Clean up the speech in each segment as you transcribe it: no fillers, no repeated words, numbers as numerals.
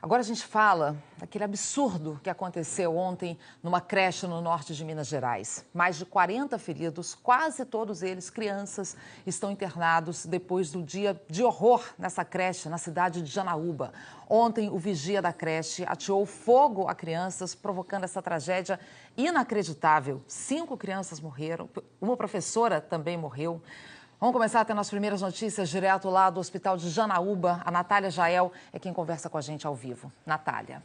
Agora a gente fala daquele absurdo que aconteceu ontem numa creche no norte de Minas Gerais. Mais de 40 feridos, quase todos eles crianças, estão internados depois do dia de horror nessa creche na cidade de Janaúba. Ontem, o vigia da creche ateou fogo a crianças, provocando essa tragédia inacreditável. 5 crianças morreram, uma professora também morreu. Vamos começar a ter nossas primeiras notícias direto lá do hospital de Janaúba. A Natália Jael é quem conversa com a gente ao vivo. Natália.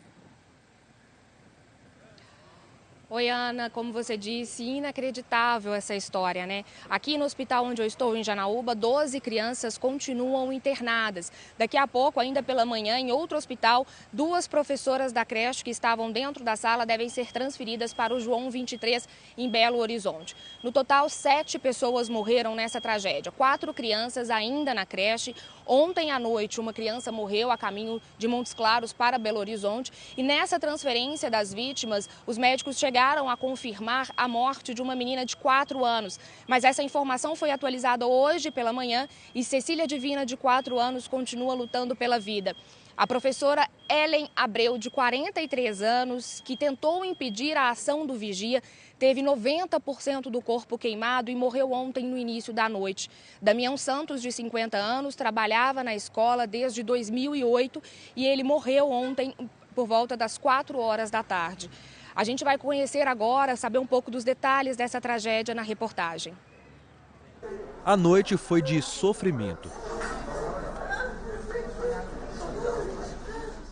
Oi, Ana, como você disse, inacreditável essa história, né? Aqui no hospital onde eu estou, em Janaúba, 12 crianças continuam internadas. Daqui a pouco, ainda pela manhã, em outro hospital, 2 professoras da creche que estavam dentro da sala devem ser transferidas para o João 23, em Belo Horizonte. No total, 7 pessoas morreram nessa tragédia. 4 crianças ainda na creche. Ontem à noite, uma criança morreu a caminho de Montes Claros para Belo Horizonte. E nessa transferência das vítimas, os médicos chegaram a confirmar a morte de uma menina de 4 anos. Mas essa informação foi atualizada hoje pela manhã e Cecília Divina, de 4 anos, continua lutando pela vida. A professora Ellen Abreu, de 43 anos, que tentou impedir a ação do vigia, teve 90% do corpo queimado e morreu ontem no início da noite. Damião Santos, de 50 anos, trabalhava na escola desde 2008 e ele morreu ontem por volta das 4 horas da tarde. A gente vai conhecer agora, saber um pouco dos detalhes dessa tragédia na reportagem. A noite foi de sofrimento.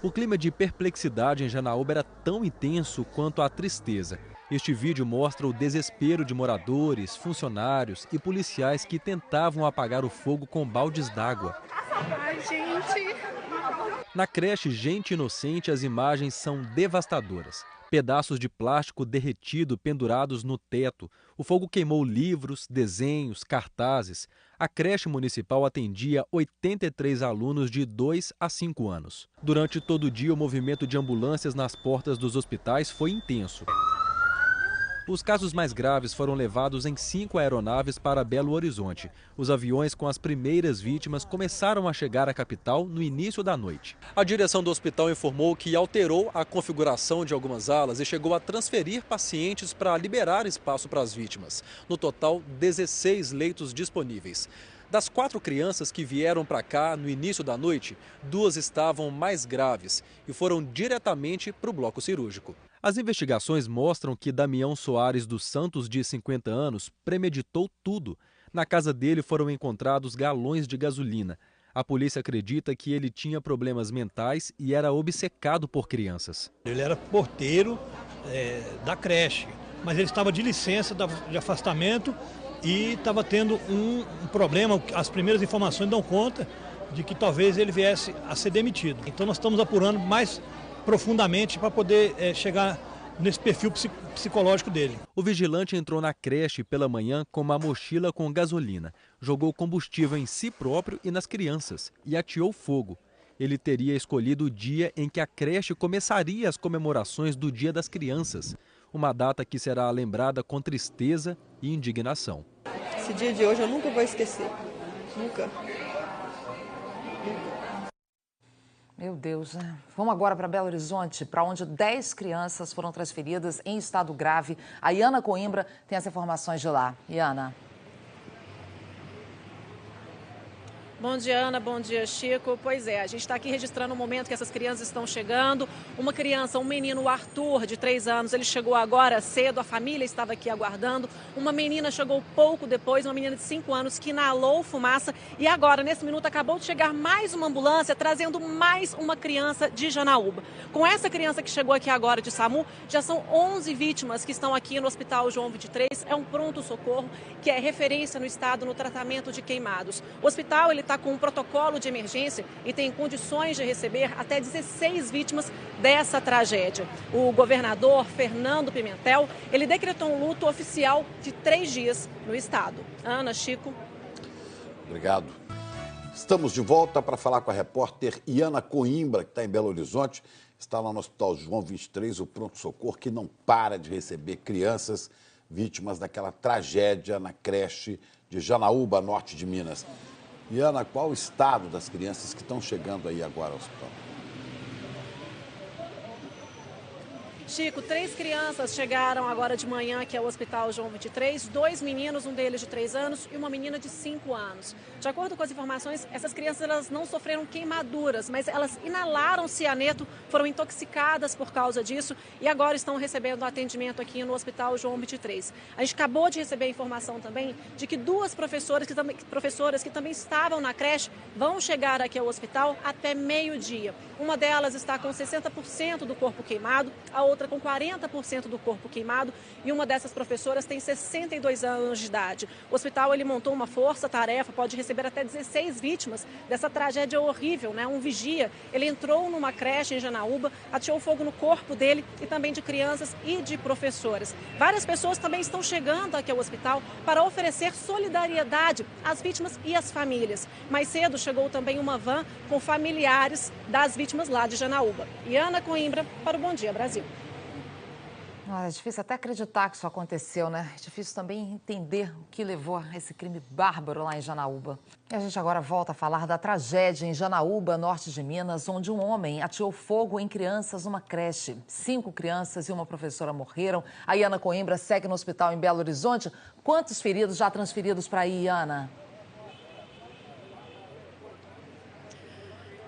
O clima de perplexidade em Janaúba era tão intenso quanto a tristeza. Este vídeo mostra o desespero de moradores, funcionários e policiais que tentavam apagar o fogo com baldes d'água. Ai, gente! Na creche Gente Inocente, as imagens são devastadoras. Pedaços de plástico derretido pendurados no teto. O fogo queimou livros, desenhos, cartazes. A creche municipal atendia 83 alunos de 2 a 5 anos. Durante todo o dia, o movimento de ambulâncias nas portas dos hospitais foi intenso. Os casos mais graves foram levados em 5 aeronaves para Belo Horizonte. Os aviões com as primeiras vítimas começaram a chegar à capital no início da noite. A direção do hospital informou que alterou a configuração de algumas alas e chegou a transferir pacientes para liberar espaço para as vítimas. No total, 16 leitos disponíveis. Das 4 crianças que vieram para cá no início da noite, 2 estavam mais graves e foram diretamente para o bloco cirúrgico. As investigações mostram que Damião Soares dos Santos, de 50 anos, premeditou tudo. Na casa dele foram encontrados galões de gasolina. A polícia acredita que ele tinha problemas mentais e era obcecado por crianças. Ele era porteiro da creche, mas ele estava de licença de afastamento e estava tendo um problema. As primeiras informações dão conta de que talvez ele viesse a ser demitido. Então nós estamos apurando mais profundamente para poder chegar nesse perfil psicológico dele. O vigilante entrou na creche pela manhã com uma mochila com gasolina, jogou combustível em si próprio e nas crianças e ateou fogo. Ele teria escolhido o dia em que a creche começaria as comemorações do Dia das Crianças, uma data que será lembrada com tristeza e indignação. Esse dia de hoje eu nunca vou esquecer. Nunca. Meu Deus, né? Vamos agora para Belo Horizonte, para onde 10 crianças foram transferidas em estado grave. A Iana Coimbra tem as informações de lá. Iana. Bom dia, Ana. Bom dia, Chico. Pois é, a gente está aqui registrando o momento que essas crianças estão chegando. Uma criança, um menino, o Arthur, de 3 anos, ele chegou agora cedo, a família estava aqui aguardando. Uma menina chegou pouco depois, uma menina de 5 anos que inalou fumaça. E agora, nesse minuto, acabou de chegar mais uma ambulância, trazendo mais uma criança de Janaúba. Com essa criança que chegou aqui agora de SAMU, já são 11 vítimas que estão aqui no Hospital João 23. É um pronto-socorro que é referência no estado no tratamento de queimados. O hospital, ele está com um protocolo de emergência e tem condições de receber até 16 vítimas dessa tragédia. O governador Fernando Pimentel, ele decretou um luto oficial de 3 dias no estado. Ana, Chico. Obrigado. Estamos de volta para falar com a repórter Iana Coimbra, que está em Belo Horizonte. Está lá no Hospital João 23, o pronto-socorro que não para de receber crianças vítimas daquela tragédia na creche de Janaúba, norte de Minas. Iana, qual o estado das crianças que estão chegando aí agora ao hospital? Chico, 3 crianças chegaram agora de manhã aqui ao Hospital João 23, 2 meninos, um deles de 3 anos e uma menina de 5 anos. De acordo com as informações, essas crianças elas não sofreram queimaduras, mas elas inalaram cianeto, foram intoxicadas por causa disso e agora estão recebendo atendimento aqui no Hospital João 23. A gente acabou de receber a informação também de que 2 professoras que também estavam na creche vão chegar aqui ao hospital até meio-dia. Uma delas está com 60% do corpo queimado, a outra com 40% do corpo queimado e uma dessas professoras tem 62 anos de idade. O hospital ele montou uma força-tarefa, pode receber até 16 vítimas dessa tragédia horrível, né? Um vigia, ele entrou numa creche em Janaúba, ateou fogo no corpo dele e também de crianças e de professoras. Várias pessoas também estão chegando aqui ao hospital para oferecer solidariedade às vítimas e às famílias. Mais cedo chegou também uma van com familiares das vítimas lá de Janaúba. Iana Coimbra para o Bom Dia Brasil. É difícil até acreditar que isso aconteceu, né? É difícil também entender o que levou a esse crime bárbaro lá em Janaúba. E a gente agora volta a falar da tragédia em Janaúba, norte de Minas, onde um homem ateou fogo em crianças numa creche. 5 crianças e uma professora morreram. A Iana Coimbra segue no hospital em Belo Horizonte. Quantos feridos já transferidos para aí, Iana?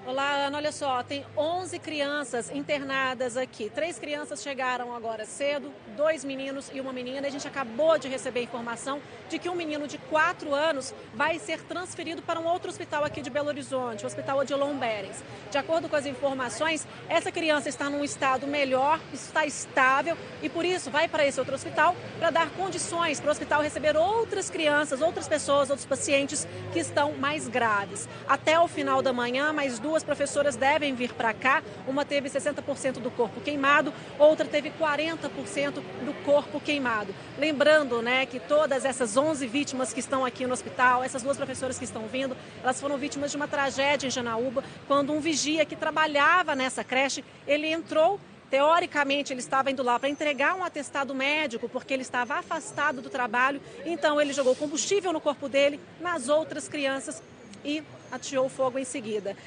Olá, Ana, olha só, tem 11 crianças internadas aqui. 3 crianças chegaram agora cedo, 2 meninos e uma menina. A gente acabou de receber a informação de que um menino de 4 anos vai ser transferido para um outro hospital aqui de Belo Horizonte, o Hospital Odilon Berens. De acordo com as informações, essa criança está num estado melhor, está estável e por isso vai para esse outro hospital para dar condições para o hospital receber outras crianças, outras pessoas, outros pacientes que estão mais graves. Até o final da manhã, mais 2 professoras devem vir para cá. Uma teve 60% do corpo queimado, outra teve 40% do corpo queimado. Lembrando, né, que todas essas 11 vítimas que estão aqui no hospital, essas 2 professoras que estão vindo, elas foram vítimas de uma tragédia em Janaúba, quando um vigia que trabalhava nessa creche, ele entrou. Teoricamente, ele estava indo lá para entregar um atestado médico, porque ele estava afastado do trabalho. Então, ele jogou combustível no corpo dele, nas outras crianças e ateou fogo em seguida.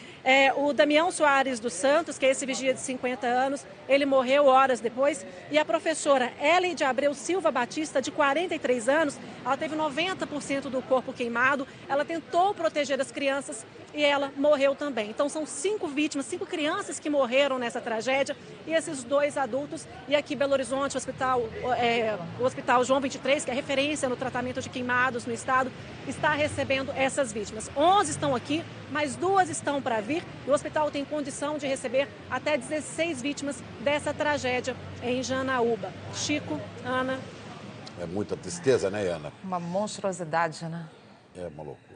O Damião Soares dos Santos, que é esse vigia de 50 anos, ele morreu horas depois. E a professora Ellen de Abreu Silva Batista, de 43 anos, ela teve 90% do corpo queimado. Ela tentou proteger as crianças e ela morreu também. Então são 5 vítimas, 5 crianças que morreram nessa tragédia e esses 2 adultos. E aqui em Belo Horizonte, o Hospital João 23, que é referência no tratamento de queimados no estado, está recebendo essas vítimas. 11 estão aqui, mais 2 estão para vir. E o hospital tem condição de receber até 16 vítimas dessa tragédia em Janaúba. Chico, Ana. É muita tristeza, né, Ana? Uma monstruosidade, né? É uma loucura.